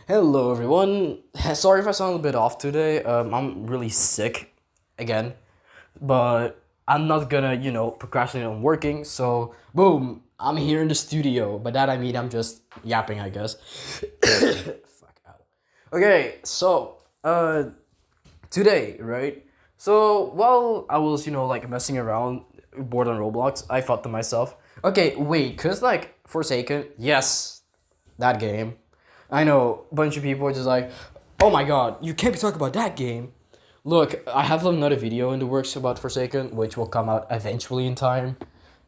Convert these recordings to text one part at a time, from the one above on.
Hello, everyone. Sorry if I sound a bit off today. I'm really sick again, but I'm not gonna, procrastinate on working. So, boom, I'm here in the studio. By that I mean I'm just yapping, I guess. Fuck out. Okay, so, today, right? So, while I was, messing around, bored on Roblox, I thought to myself, okay, wait, cause Forsaken, yes, that game. I know a bunch of people are just like, oh my god, you can't be talking about that game. Look, I have another video in the works about Forsaken, which will come out eventually in time.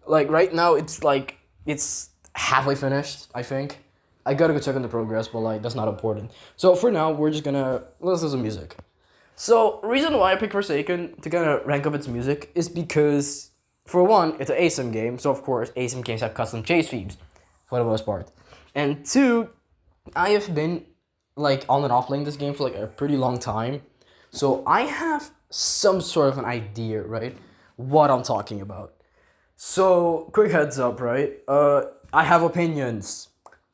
Like right now, it's halfway finished. I think. I gotta go check on the progress, but that's not important. So for now, we're just gonna listen to some music. So reason why I picked Forsaken to kind of rank up its music is because, for one, it's an ASIM game, so of course ASIM games have custom chase themes, for the most part, and two, I have been on and off playing this game for a pretty long time, so I have some sort of an idea, right, what I'm talking about. So quick heads up, right? I have opinions.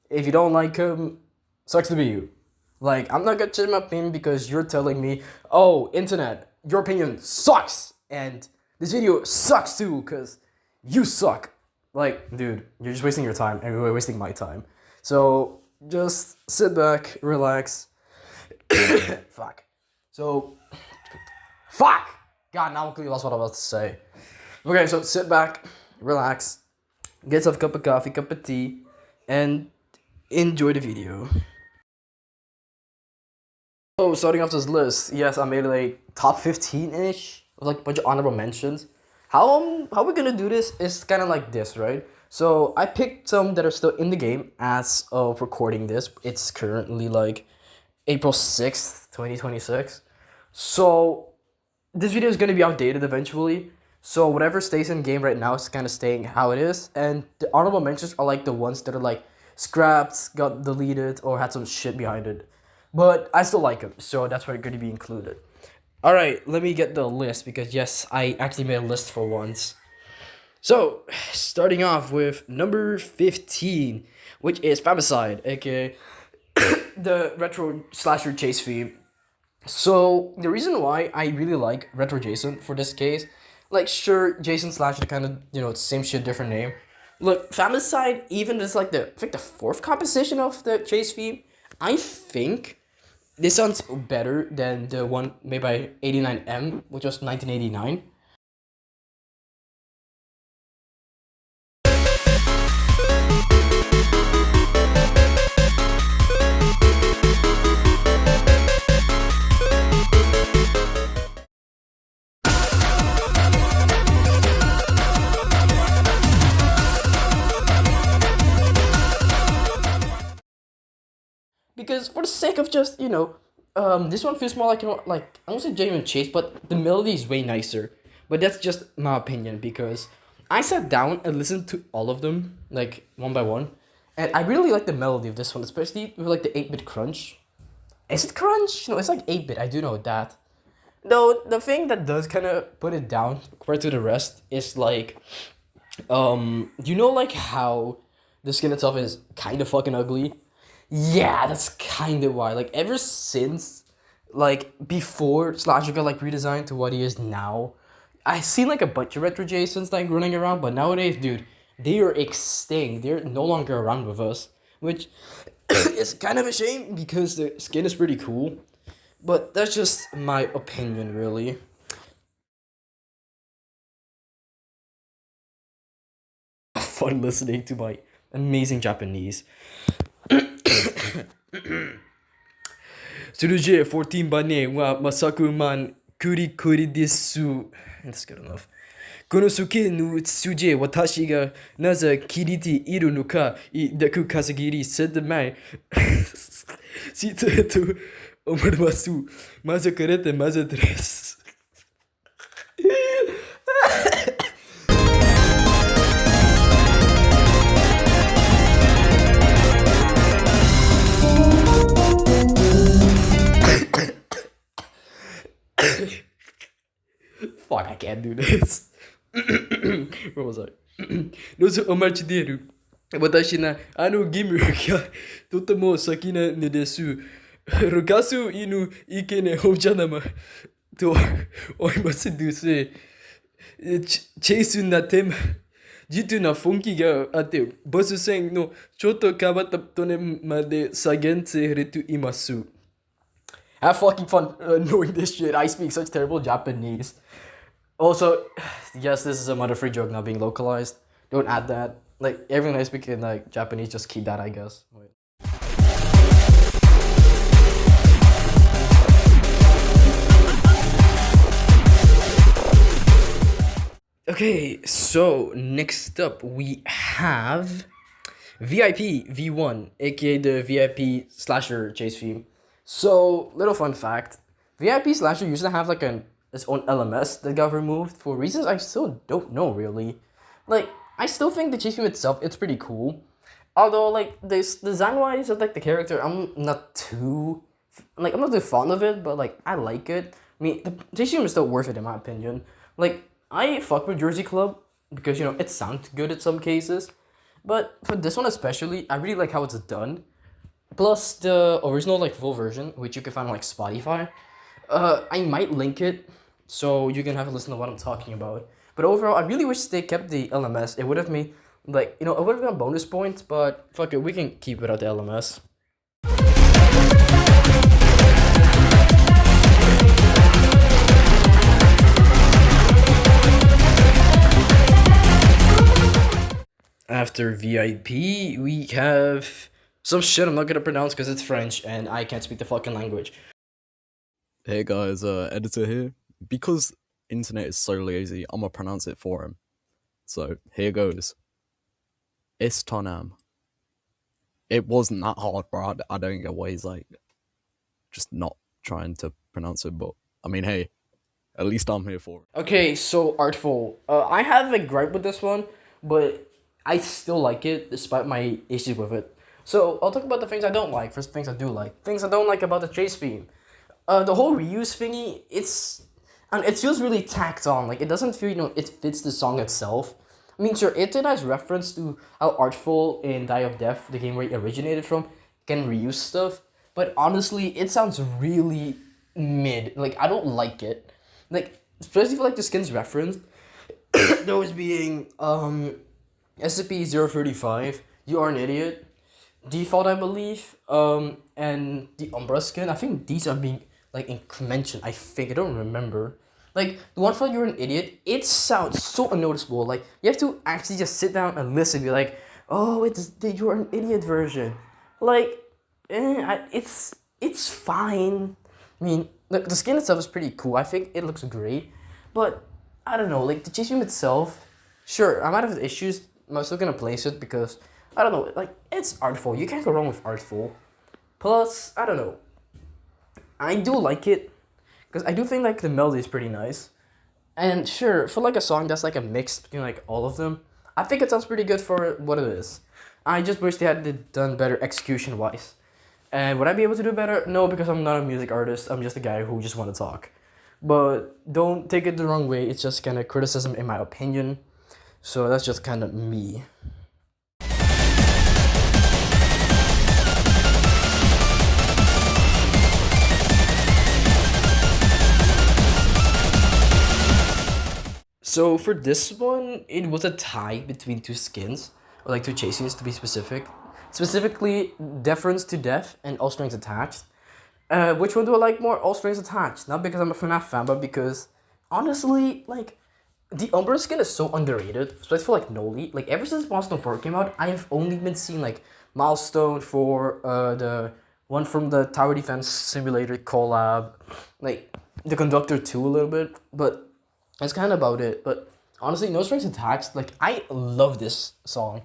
If you don't like them, sucks to be you. I'm not gonna change my opinion because you're telling me, oh, internet, your opinion sucks, and this video sucks too, because you suck. Dude, you're just wasting your time, and you're wasting my time. So, just sit back, relax. Fuck. So, fuck! God, now I completely lost what I was about to say. Okay, so sit back, relax, get yourself a cup of coffee, cup of tea, and enjoy the video. So starting off this list, yes, I made top 15-ish with a bunch of honorable mentions. How we're gonna do this is kind of like this, right? So I picked some that are still in the game as of recording this. It's currently April 6th, 2026. So this video is gonna be outdated eventually. So whatever stays in game right now is kind of staying how it is, and the honorable mentions are the ones that are scrapped, got deleted, or had some shit behind it. But I still like them, so that's why they're going to be included. All right, let me get the list because yes, I actually made a list for once. So, starting off with number 15, which is Famicide, aka the retro slasher chase theme. So, the reason why I really like retro Jason for this case, sure, Jason Slasher kind of, same shit, different name. Look, Famicide, even is the fourth composition of the chase theme. I think this sounds better than the one made by 89M, which was 1989. Because for the sake of just, this one feels more I won't say genuine chase, but the melody is way nicer. But that's just my opinion because I sat down and listened to all of them, one by one. And I really like the melody of this one, especially with the 8-bit crunch. Is it crunch? No, it's 8-bit, I do know that. Though the thing that does kind of put it down compared to the rest is how the skin itself is kind of fucking ugly. Yeah, that's kind of why. Ever since, before Slasher got redesigned to what he is now, I've seen a bunch of retro Jasons running around, but nowadays, dude, they are extinct. They're no longer around with us, which is kind of a shame because the skin is pretty cool. But that's just my opinion, really. Fun listening to my amazing Japanese. それじゃ14番ねはまさくまんくりくりです。 That's good enough. この先の数字私がなぜ切りているのかだく稼ぎりする前しと思います。まずくれてまずです。 Fuck, I can't do this. Where was I? どうぞお待ちでる。私な、義務がとても先なのです。ガス犬いけねほじゃなまと思いますです。チェイスなテーマ、実な雰囲気があって、ボス戦のちょっと変わったトネまで下げれています。Have fucking fun knowing this shit. I speak such terrible Japanese. Also, yes, this is a mother free joke not being localized. Don't add that. Like everything I speak in like Japanese, just keep that, I guess. Wait. Okay, so next up we have VIP V1, aka the VIP slasher chase theme. So, little fun fact: VIP slasher used to have like its own LMS that got removed for reasons I still don't know really. Like, I still think the chase theme itself it's pretty cool, although like this design wise of like the character I'm not too fond of it, but like I like it. I mean, the chase theme is still worth it in my opinion. Like I fuck with Jersey Club because it sounds good in some cases, but for this one especially, I really like how it's done. Plus the original like full version, which you can find on like Spotify. I might link it so you can have a listen to what I'm talking about. But overall, I really wish they kept the LMS. It would have made like it would have been bonus points, but fuck it, we can keep it at the LMS. After VIP, we have some shit I'm not gonna pronounce because it's French and I can't speak the fucking language. Hey guys, editor here. Because internet is so lazy, I'm gonna pronounce it for him. So here goes. Istonam. It wasn't that hard, bro. I don't get why he's like just not trying to pronounce it, but I mean, hey, at least I'm here for it. Okay, so Artful. I have a gripe with this one, but I still like it despite my issues with it. So I'll talk about the things I don't like first. Things I do like. Things I don't like about the chase theme. The whole reuse thingy. It feels really tacked on. Like it doesn't feel it fits the song itself. I mean, sure, it's a nice reference to how Artful in Die of Death, the game where it originated from, can reuse stuff. But honestly, it sounds really mid. Like I don't like it. Like especially for like the skins referenced. Those being SCP-035, You Are an Idiot, Default I believe, and the Umbra skin. I think these are being like mentioned. I think I don't remember. Like the one for You're an Idiot, it sounds so unnoticeable. Like you have to actually just sit down and listen. Be like, oh, it's the You're an Idiot version. Like, it's fine. I mean, the skin itself is pretty cool. I think it looks great, but I don't know. Like the chase room itself, sure, I might have issues. I'm still gonna place it because I don't know. Like it's Artful. You can't go wrong with Artful. Plus, I don't know. I do like it because I do think like the melody is pretty nice. And sure, for like a song that's like a mix between like all of them, I think it sounds pretty good for what it is. I just wish they had done better execution wise. And would I be able to do better? No, because I'm not a music artist. I'm just a guy who just want to talk. But don't take it the wrong way. It's just kind of criticism in my opinion. So that's just kind of me. So for this one, it was a tie between two skins, or like two chasings to be specific. Specifically, Deference to Death and All Strings Attached. Which one do I like more? All Strings Attached. Not because I'm a FNAF fan, but because honestly, like the Umbra skin is so underrated, especially for like Noli. Like ever since Milestone 4 came out, I've only been seeing like Milestone for the one from the Tower Defense Simulator collab, like the Conductor 2 a little bit, but that's kind of about it. But honestly, No Strings Attached, like I love this song.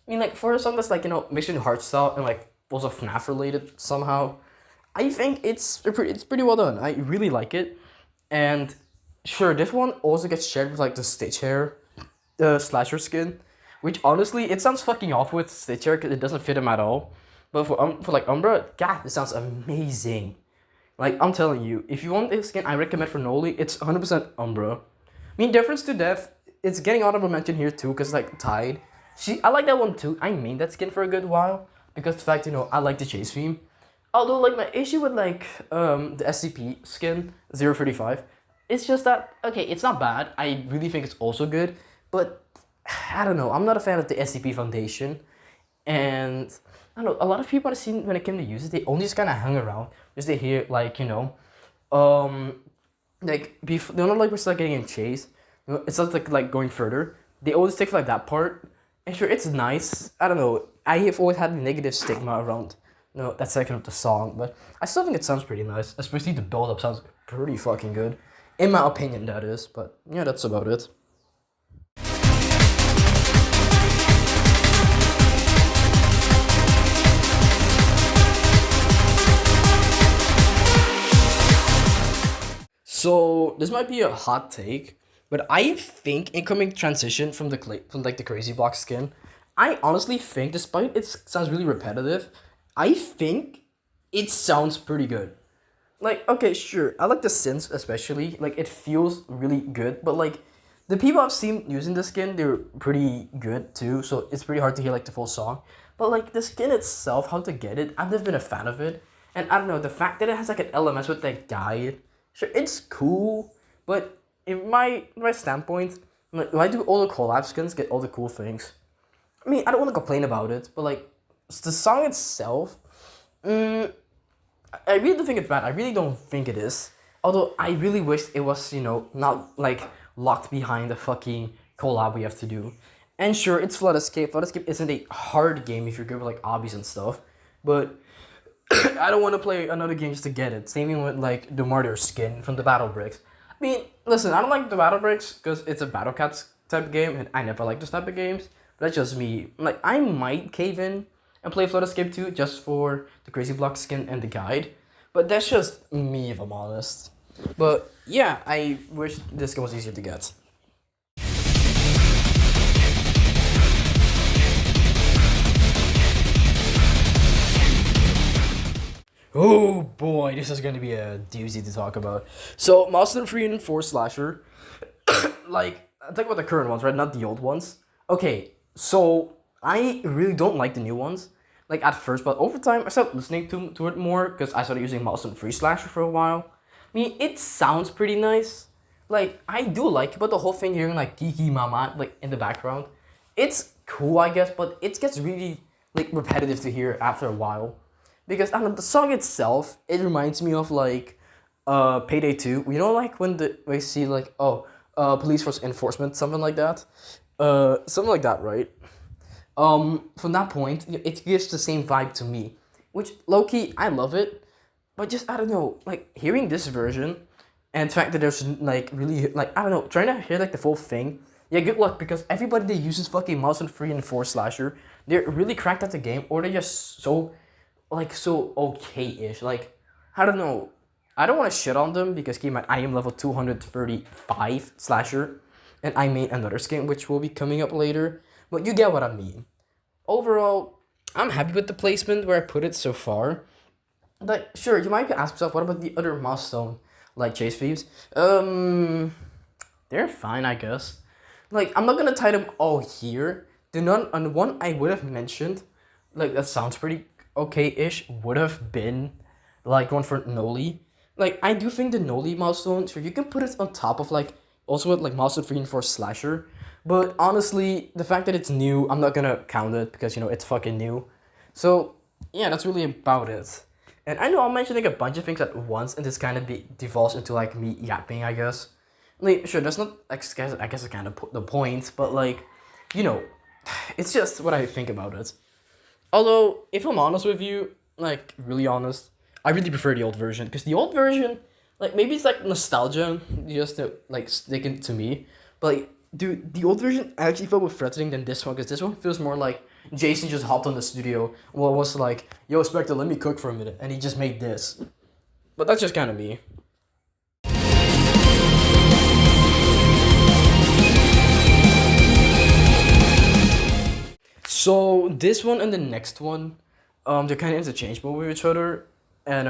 I mean, like for a song that's like Mission Heartstyle and like also FNAF related somehow, I think it's pretty well done. I really like it, and sure, this one also gets shared with like the Stitch hair, the slasher skin, which honestly it sounds fucking awful with Stitch hair because it doesn't fit him at all. But for like Umbra, God, it sounds amazing. Like I'm telling you, if you want this skin, I recommend for Noli. It's 100% Umbra. I mean, Difference to Death, it's getting honorable mention here too because like tied. See, I like that one too. I made that skin for a good while because the fact I like the chase theme. Although like my issue with like the SCP skin 035, it's just that okay, it's not bad. I really think it's also good, but I don't know. I'm not a fan of the SCP Foundation, and I don't know. A lot of people I've seen when it came to use it, they only just kind of hung around just to hear like um, like they're not like we're still getting in chase. It's not like going further. They always take like that part, and sure, it's nice. I don't know. I have always had a negative stigma around that section of the song, but I still think it sounds pretty nice. Especially the build up sounds pretty fucking good, in my opinion. That is, but yeah, that's about it. So this might be a hot take, but I think incoming transition from from like the crazyblox skin, I honestly think, despite it sounds really repetitive, I think it sounds pretty good. Like okay, sure, I like the synths especially. Like it feels really good, but like the people I've seen using the skin, they're pretty good too. So it's pretty hard to hear like the full song. But like the skin itself, how to get it, I've never been a fan of it. And I don't know, the fact that it has like an LMS with that guide, sure, it's cool. But in my standpoint, like, when I do all the collab skins, get all the cool things. I mean, I don't want to complain about it, but like the song itself, I really don't think it's bad. I really don't think it is. Although I really wish it was, not like locked behind the fucking collab we have to do. And sure, it's Flood Escape. Flood Escape isn't a hard game if you're good with like obbies and stuff. But I don't want to play another game just to get it. Same thing with like the Martyr skin from the Battle Bricks. I mean, listen, I don't like the Battle Bricks because it's a Battle Cats type of game, and I never like this type of games. But that's just me. Like, I might cave in and play Flood Escape 2 just for the crazyblox skin and the guide. But that's just me, if I'm honest. But yeah, I wish this skin was easier to get. Oh boy, this is gonna be a doozy to talk about. So, Monster 3 and 4 slasher, like, I'm talking about the current ones, right? Not the old ones. Okay, so I really don't like the new ones. Like at first, but over time, I started listening to it more because I started using Mouse and Free Slasher for a while. I mean, it sounds pretty nice. Like I do like it, but the whole thing hearing like Kiki Mama like in the background, it's cool, I guess, but it gets really like repetitive to hear after a while. Because I don't know, the song itself, it reminds me of like Payday 2. You know, like when we see like police force enforcement, something like that. Something like that, right? From that point, it gives the same vibe to me, which low key I love it, but just I don't know, like hearing this version, and the fact that there's like really like I don't know, trying to hear like the full thing. Yeah, good luck because everybody that uses fucking mouse and 3 and 4 slasher, they're really cracked at the game, or they're just so okay-ish. Like I don't know, I don't want to shit on them because keep in mind I am level 235 slasher, and I made another skin which will be coming up later. But you get what I mean. Overall, I'm happy with the placement where I put it so far. But sure, you might be asking yourself, what about the other milestone, like Chase Thieves? They're fine, I guess. Like, I'm not gonna tie them all here. The one I would have mentioned, like that sounds pretty okay-ish, would have been like one for Noli. Like, I do think the Noli milestone, sure, you can put it on top of like also with like milestone 3 and 4 slasher. But honestly, the fact that it's new, I'm not gonna count it because it's fucking new. So yeah, that's really about it. And I know I'm mentioning a bunch of things at once, and this kind of devolves into like me yapping, I guess. Like sure, that's not I guess it's kind of the point, but like, you know, it's just what I think about it. Although, if I'm honest with you, like really honest, I really prefer the old version because the old version, like maybe it's like nostalgia, just to like sticking to me, but like dude, the old version actually felt more threatening than this one because this one feels more like Jason just hopped on the studio. Well, it was like, yo, Spectre, let me cook for a minute, and he just made this. But that's just kind of me. So this one and the next one, they're kind of interchangeable with each other, and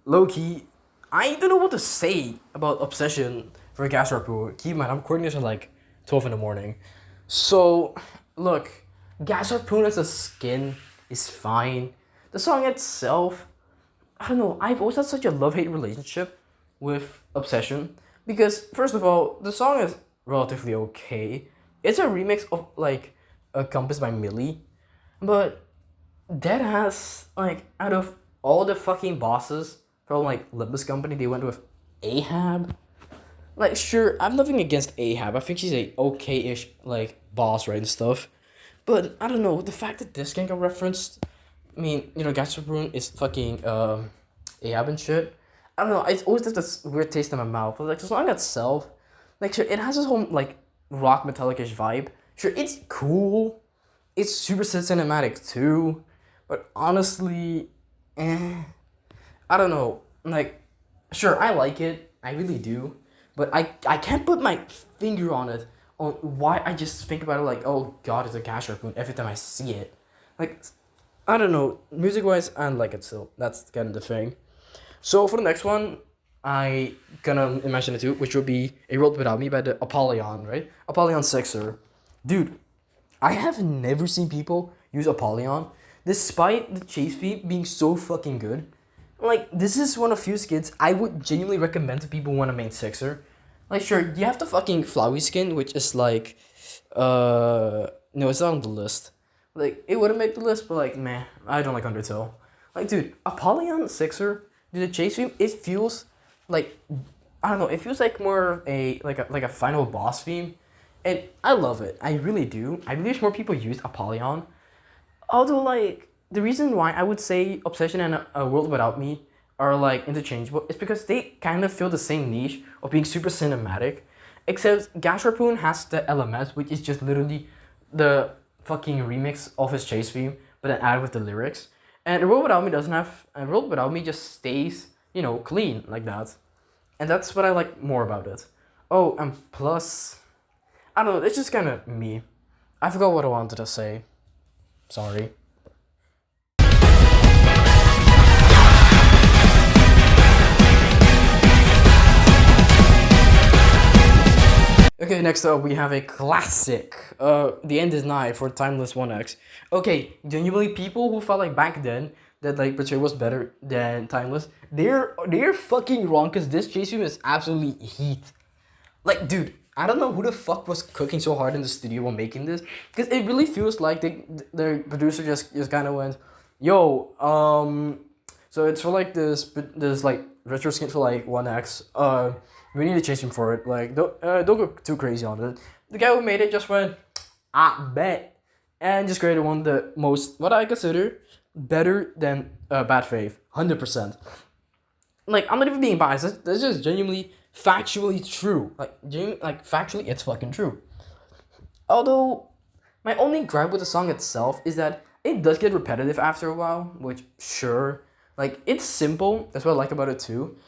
low key, I don't know what to say about Obsession for a gas report. Keep in mind, I'm recording this at like 12 in the morning, so look, Gas Harpoon as a skin is fine. The song itself, I don't know. I've always had such a love-hate relationship with Obsession because first of all, the song is relatively okay. It's a remix of like a Compass by Millie, but that has like out of all the fucking bosses from like Libus Company, they went with Ahab. Like sure, I'm nothing against Ahab. I think she's a okay-ish like boss, right and stuff. But I don't know the fact that this can get referenced. I mean, Gatchabrune is fucking Ahab and shit. I don't know. It's always just this weird taste in my mouth. But like the song itself, like sure, it has this whole like rock metallic-ish vibe. Sure, it's cool. It's super cinematic too. But honestly, I don't know. Like, sure, I like it. I really do. But I can't put my finger on it on why I just think about it like, oh god, it's a cash raccoon every time I see it. Like, I don't know. Music wise, I like it still. That's kind of the thing. So for the next one, I gonna imagine it too, which would be A World Without Me by the Apollyon, right? Apollyon Sixer. Dude, I have never seen people use Apollyon, despite the chase feat being so fucking good. Like, this is one of few skins I would genuinely recommend to people who want to main Sixer. Like, sure, you have the fucking Flowey skin, which is like, no, it's not on the list. Like, it wouldn't make the list, but like, meh, I don't like Undertale. Like, dude, Apollyon Sixer, dude, the chase theme, it feels like, I don't know, it feels like more of a final boss theme. And I love it. I really do. I wish more people used Apollyon. Although, like, the reason why I would say Obsession and A World Without Me are, like, interchangeable is because they kind of fill the same niche of being super cinematic. Except Gash Harpoon has the LMS, which is just literally the fucking remix of his chase theme, but then added with the lyrics. And A World Without Me doesn't have... A World Without Me just stays, clean like that. And that's what I like more about it. Oh, and plus... I don't know, it's just kind of me. I forgot what I wanted to say. Sorry. Okay, next up we have a classic. The End is Nigh for Timeless 1X. Okay, genuinely people who felt like back then that like Betrayal was better than Timeless, they're fucking wrong because this chase film is absolutely heat. Like, dude, I don't know who the fuck was cooking so hard in the studio while making this, because it really feels like the producer just kind of went, yo, so it's for like this like retro skin for like 1X. We need to change him for it. Like, don't go too crazy on it. The guy who made it just went, I bet, and just created one of the most what I consider better than Bad Faith, 100%. Like, I'm not even being biased. That's just genuinely factually true. Like factually, it's fucking true. Although, my only gripe with the song itself is that it does get repetitive after a while, which, sure, like, it's simple. That's what I like about it too.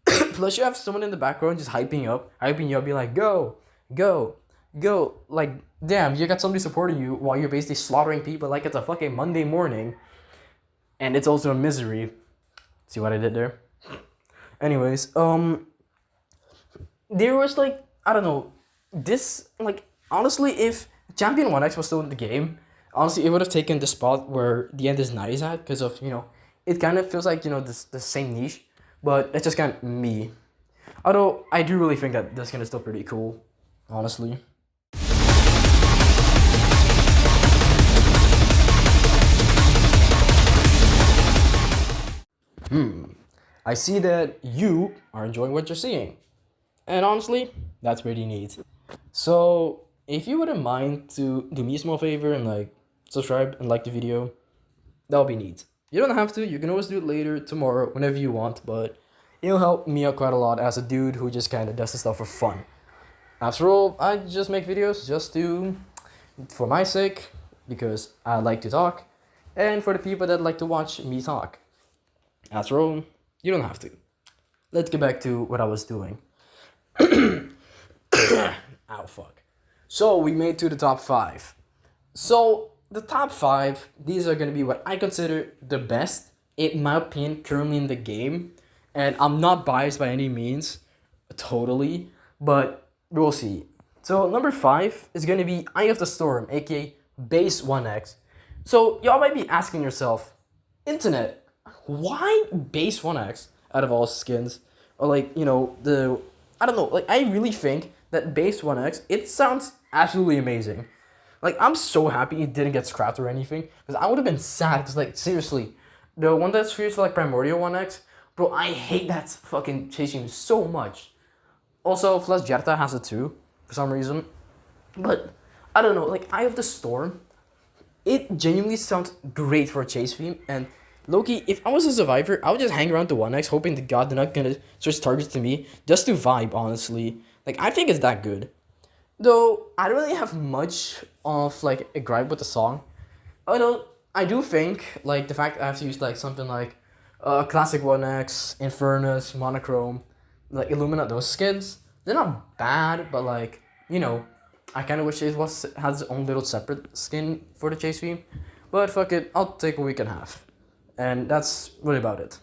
Plus, you have someone in the background just hyping you up, being like, go, go, go. Like, damn, you got somebody supporting you while you're basically slaughtering people like it's a fucking Monday morning. And it's also a misery. See what I did there? Anyways, there was like, I don't know, this, like, honestly, if Champion 1X was still in the game, honestly, it would have taken the spot where The End is Nice at, because of, it kind of feels like, the same niche, but it's just kind of me. Although, I do really think that this skin is still pretty cool, honestly. I see that you are enjoying what you're seeing. And honestly, that's pretty neat. So, if you wouldn't mind to do me a small favor and like subscribe and like the video, that would be neat. You don't have to, you can always do it later, tomorrow, whenever you want, but it'll help me out quite a lot as a dude who just kind of does this stuff for fun. After all, I just make videos for my sake, because I like to talk, and for the people that like to watch me talk. After all, you don't have to. Let's get back to what I was doing. Ow, fuck. So, we made to the top 5. So, the top 5, these are going to be what I consider the best, in my opinion, currently in the game. And I'm not biased by any means, totally, but we'll see. So, number 5 is going to be Eye of the Storm, aka base 1x. So y'all might be asking yourself, internet, why base 1x out of all skins? Or like, I don't know, like I really think that base 1x, it sounds absolutely amazing. Like I'm so happy it didn't get scrapped or anything, because I would have been sad, because like seriously, the one that's used for like Primordial 1x, bro, I hate that fucking chasing so much. Also, Flash Jerta has it too, for some reason. But, I don't know, like, Eye of the Storm, it genuinely sounds great for a chase theme, and Loki, if I was a survivor, I would just hang around the 1x, hoping to God they're not gonna switch targets to me, just to vibe, honestly. Like, I think it's that good. Though, I don't really have much of, like, a gripe with the song. Although, I do think, like, the fact I have to use, like, something like Classic 1x, Infernus, Monochrome, like, Illumina, those skins, they're not bad, but, like, I kind of wish it has its own little separate skin for the chase theme. But fuck it, I'll take a week and a half. And that's really about it.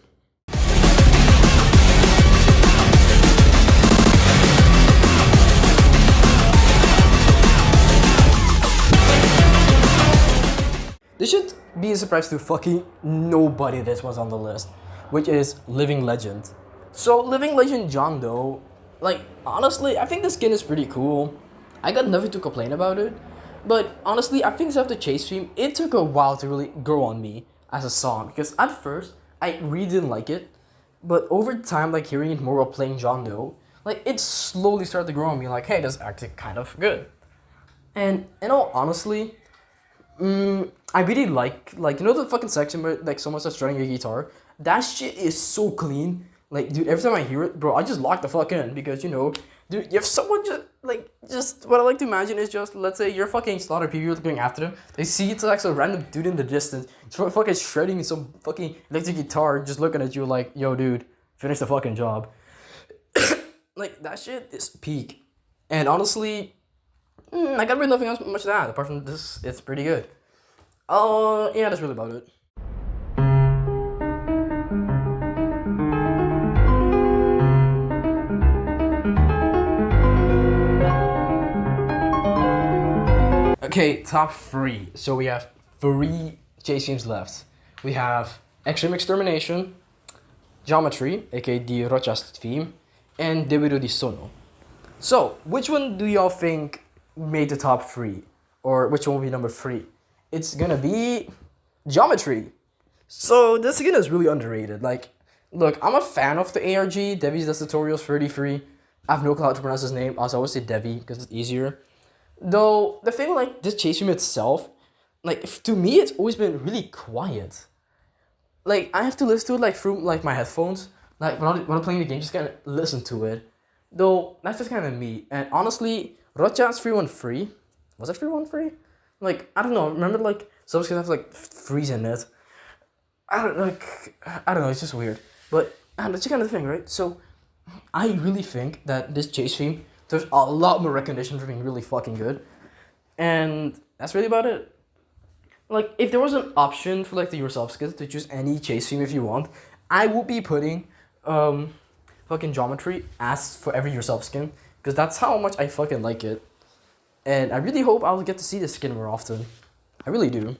This should be a surprise to fucking nobody this was on the list, which is Living Legend. So Living Legend John Doe, like honestly, I think the skin is pretty cool. I got nothing to complain about it. But honestly, I think it's after Chase Stream, it took a while to really grow on me as a song, because at first I really didn't like it, but over time, like hearing it more while playing John Doe, like it slowly started to grow on me. Like, hey, that's actually kind of good. And in all honestly, I really like the fucking section where like someone starts strumming a guitar. That shit is so clean. Like, dude, every time I hear it, bro, I just lock the fuck in, because dude, if someone just what I like to imagine is just, let's say you're fucking slaughter people, you're going after them. They see it's like some random dude in the distance, fucking shredding some fucking electric guitar, just looking at you like, yo, dude, finish the fucking job. Like that shit is peak. And honestly, I got really nothing else much to add apart from this. It's pretty good. Yeah, that's really about it. Okay, top three. So we have three chase teams left. We have Extreme Extermination, Geometry, aka the Rochas theme, and Debido di Sono. So, which one do y'all think made the top three? Or which one will be number three? It's gonna be Geometry. So, this skin is really underrated. Like, look, I'm a fan of the ARG, Devi's Does Tutorials 33. I have no clue how to pronounce his name. Also, I always say Devi because it's easier. Though, the thing like this chase room itself, like, to me, it's always been really quiet. Like, I have to listen to it, like, through, like, my headphones. Like, when I'm playing the game, just kind of listen to it. Though, that's just kind of me. And honestly, Rocha's 313. Was it 313? Like, I don't know. Remember, like, some skins have, like, threes in it. I don't know. It's just weird. But, that's just kind of the thing, right? So, I really think that this chase theme, there's a lot more recognition for being really fucking good. And that's really about it. Like, if there was an option for, like, the yourself skins to choose any chase theme if you want, I would be putting, fucking Geometry as for every yourself skin, because that's how much I fucking like it. And I really hope I'll get to see this skin more often. I really do.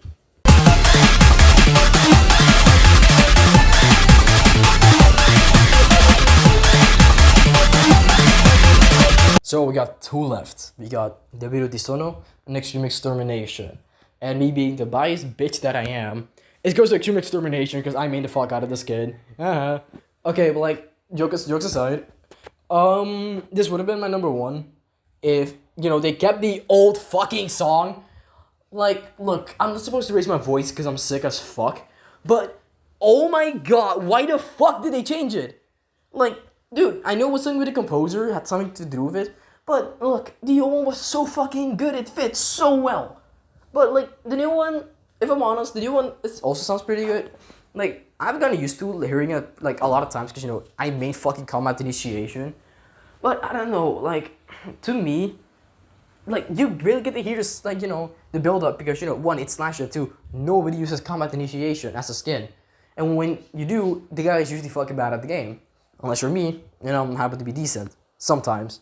So we got two left. We got Debido di Sono and Extreme Extermination. And me being the biased bitch that I am, it goes to Extreme Extermination because I made the fuck out of this kid. Okay, but like, jokes aside, this would have been my number one if, they kept the old fucking song. Like, look, I'm not supposed to raise my voice because I'm sick as fuck, but oh my god, why the fuck did they change it? Like, dude, I know it was something with the composer, had something to do with it, but look, the old one was so fucking good, it fits so well. But like, the new one, if I'm honest, the new one, it also sounds pretty good. Like, I've gotten used to hearing it, like, a lot of times, because, I made fucking combat initiation. But, I don't know, like, to me, like, you really get to hear this, like, the build-up, because, one, it's Slasher, two, nobody uses combat initiation as a skin. And when you do, the guy is usually fucking bad at the game. Unless you're me, I'm happy to be decent. Sometimes.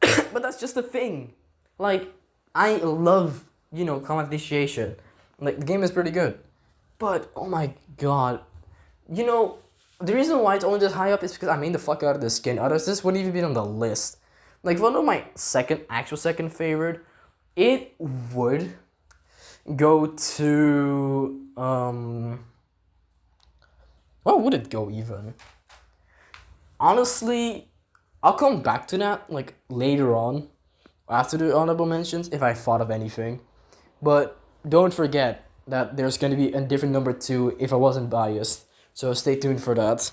But that's just the thing. Like, I love combat initiation. Like the game is pretty good, but oh my god, you know, the reason why it's only this high up is because I made the fuck out of this skin. Otherwise, this wouldn't even be on the list. Like one of my second favorite, it would go to where would it go even? Honestly, I'll come back to that like later on, after the honorable mentions if I thought of anything. But don't forget that there's gonna be a different number two if I wasn't biased. So stay tuned for that.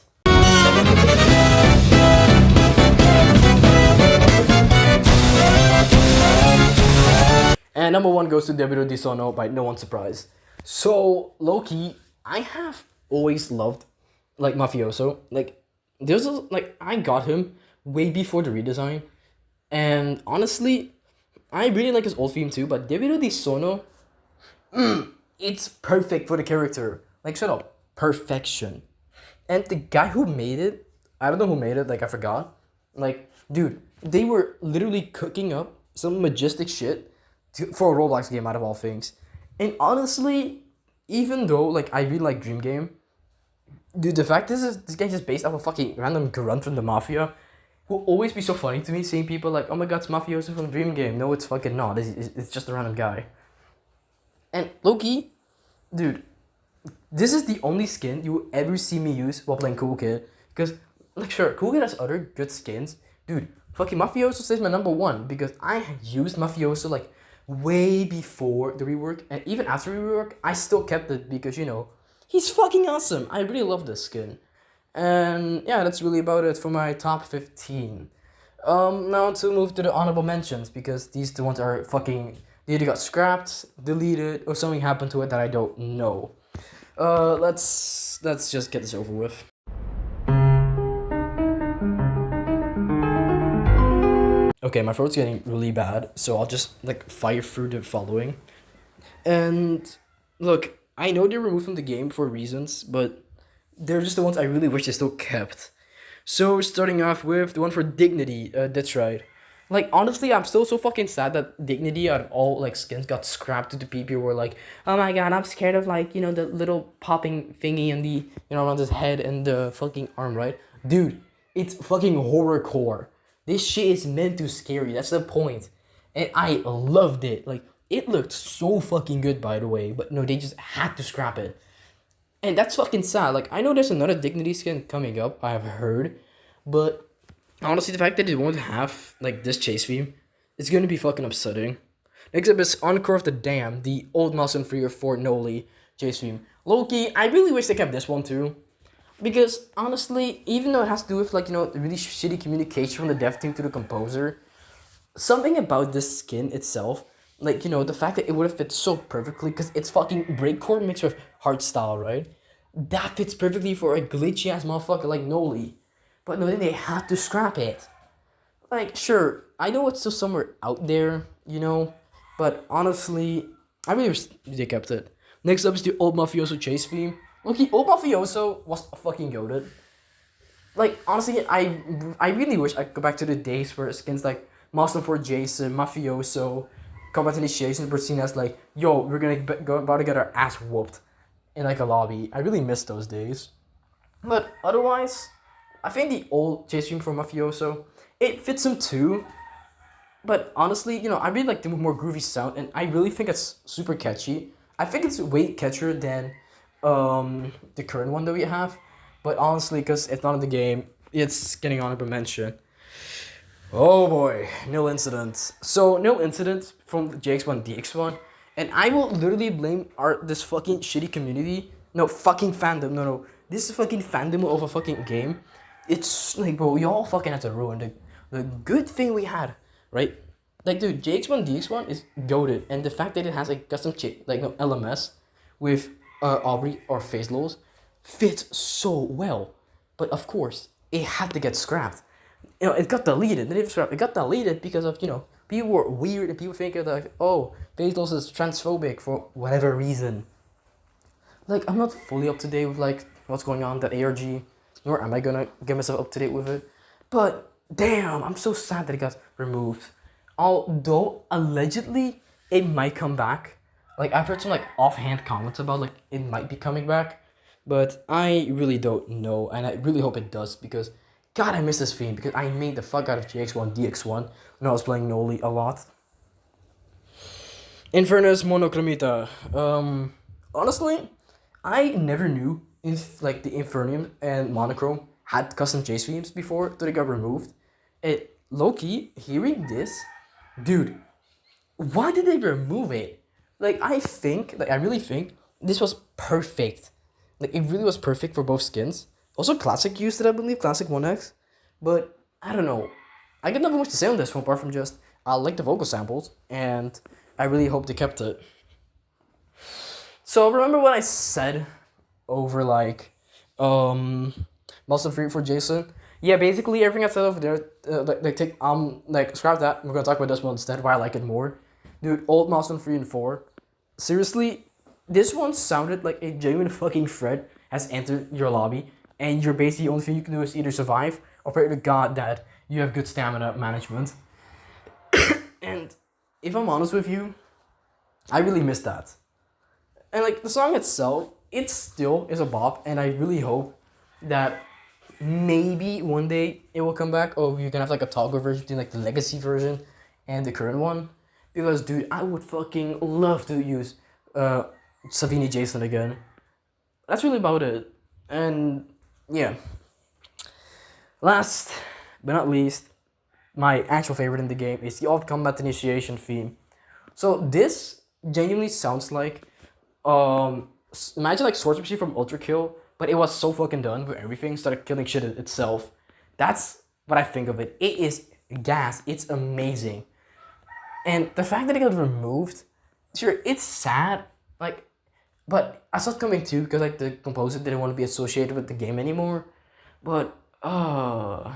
And number one goes to Debido di Sono by no one's surprise. So low-key, I have always loved like Mafioso. Like I got him way before the redesign. And honestly, I really like his old theme too, but Debido di Sono, it's perfect for the character. Like shut up. Perfection. And the guy who made it, I don't know who made it, like I forgot. Like, dude, they were literally cooking up some majestic shit for a Roblox game out of all things. And honestly, even though like I really like Dream Game, dude, the fact this guy's just based off a fucking random grunt from the mafia will always be so funny to me seeing people like, oh my god, it's Mafioso from Dream Game. No, it's fucking not. It's just a random guy. And Loki, dude, this is the only skin you will ever see me use while playing Cool Kid. Because, like, sure, Cool Kid has other good skins. Dude, fucking Mafioso stays my number one because I used Mafioso, like, way before the rework. And even after the rework, I still kept it because, he's fucking awesome. I really love this skin. And, yeah, that's really about it for my top 15. Now to move to the honorable mentions because these two ones are fucking... They either got scrapped, deleted, or something happened to it that I don't know. Let's just get this over with. Okay, my throat's getting really bad, so I'll just like fire through the following. And look, I know they're removed from the game for reasons, but they're just the ones I really wish they still kept. So starting off with the one for Dignity, that's right. Like honestly, I'm still so fucking sad that Dignity out of all like skins got scrapped to the people who were like, oh my god, I'm scared of like, the little popping thingy and the around his head and the fucking arm, right? Dude, it's fucking horrorcore. This shit is meant to scare you. That's the point. And I loved it. Like it looked so fucking good by the way, but no, they just had to scrap it. And that's fucking sad. Like I know there's another Dignity skin coming up, I've heard, but honestly, the fact that they won't have like this chase theme, it's gonna be fucking upsetting. Next up is Encore of the Dam, the old Mouse 3 or 4 Noli chase theme. Loki, I really wish they kept this one too. Because honestly, even though it has to do with like, really shitty communication from the dev team to the composer, something about this skin itself, like, the fact that it would have fit so perfectly because it's fucking breakcore mixed with hardstyle, right? That fits perfectly for a glitchy ass motherfucker like Noli. But no, then they had to scrap it. Like, sure, I know it's still somewhere out there, but honestly, I really wish they kept it. Next up is the Old Mafioso chase theme. Look, Old Mafioso was fucking goated. Like, honestly, I really wish I could go back to the days where skins like Master 4 Jason, Mafioso, Combat Initiations were seen as like, yo, we're gonna about to get our ass whooped in like a lobby. I really miss those days. But otherwise, I think the old chase theme for Mafioso, it fits him too. But honestly, I really like the more groovy sound, and I really think it's super catchy. I think it's way catchier than the current one that we have. But honestly, because it's not in the game, it's getting honorable mention. Oh boy, Nil Incident. So, Nil Incident from JX1 DX1, and I will literally blame this fucking shitty community. No, fucking fandom. No. This is fucking fandom of a fucking game. It's like, bro, we all fucking had to ruin the good thing we had, right? Like, dude, JX1 DX1 is goated, and the fact that it has a custom LMS with Aubrey or Faceless fits so well. But of course, it had to get scrapped. It got deleted. It got deleted because of, people were weird and people think like, oh, Faceless is transphobic for whatever reason. Like, I'm not fully up to date with like what's going on at ARG, nor am I gonna get myself up to date with it. But damn, I'm so sad that it got removed. Although allegedly it might come back. Like I've heard some like offhand comments about like it might be coming back, but I really don't know, and I really hope it does because God, I miss this theme because I made the fuck out of GX1 DX1 when I was playing Noli a lot. Infernus Monochromita. Honestly, I never knew if like the Infernium and Monochrome had custom chase themes before till they got removed. It Loki hearing this, dude, why did they remove it? Like I really think this was perfect. Like it really was perfect for both skins. Also, Classic used it, I believe, Classic 1X. But I don't know. I got nothing much to say on this one apart from just I like the vocal samples and I really hope they kept it. So remember what I said over like Muslim Free for Jason? Yeah, basically everything I said over there, like scrap that. We're gonna talk about this one instead. Why I like it more, dude. Old Muslim 3 and 4. Seriously, this one sounded like a genuine fucking threat has entered your lobby, and you're basically the only thing you can do is either survive or pray to God that you have good stamina management. And if I'm honest with you, I really miss that. And like the song itself, it still is a bop, and I really hope that maybe one day it will come back, or you can have like a toggle version between like the legacy version and the current one. Because dude, I would fucking love to use Savini Jason again. That's really about it. And yeah. Last but not least, my actual favorite in the game is the Alt Combat Initiation theme. So this genuinely sounds like imagine like Swordsmanship from Ultra Kill, but it was so fucking done where everything started killing shit itself. That's what I think of it. It is gas. It's amazing. And the fact that it got removed, sure, it's sad. Like, but I saw it coming too because like the composer didn't want to be associated with the game anymore. But I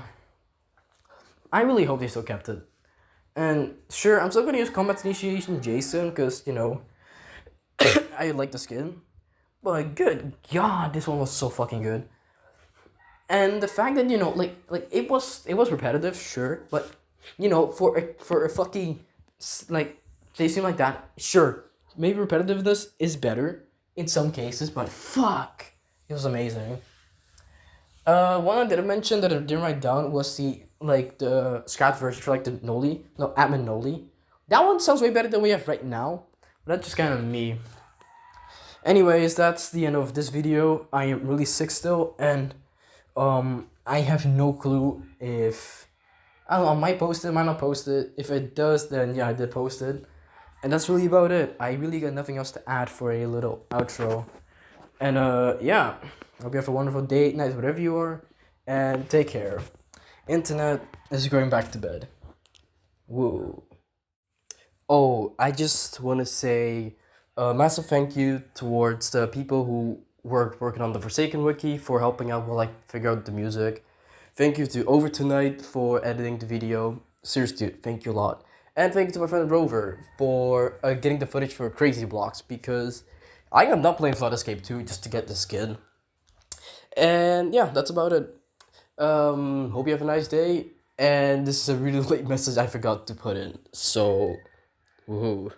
really hope they still kept it. And sure, I'm still gonna use Combat Initiation Jason because I like the skin. But good God, this one was so fucking good. And the fact that like it was repetitive, sure, but for a fucking like chasing like that, sure, maybe repetitiveness is better in some cases, but fuck, it was amazing. One I didn't mention that I didn't write down was the scrap version for like the Noli, no, admin Noli. That one sounds way better than we have right now, but that's just kind of me. Anyways, that's the end of this video. I am really sick still, and I have no clue if I don't know. I might post it, might not post it. If it does, then yeah, I did post it, and that's really about it. I really got nothing else to add for a little outro, and yeah. Hope you have a wonderful day, night, whatever you are, and take care. Internet is going back to bed. Woo. Oh, I just want to say a massive thank you towards the people who working on the Forsaken wiki for helping out while I figure out the music. Thank you to overtwonight for editing the video. Seriously, thank you a lot. And thank you to my friend Rover for getting the footage for crazyblox because I am not playing Flood Escape 2 just to get the skin. And yeah, that's about it. Hope you have a nice day. And this is a really late message I forgot to put in. So, woohoo.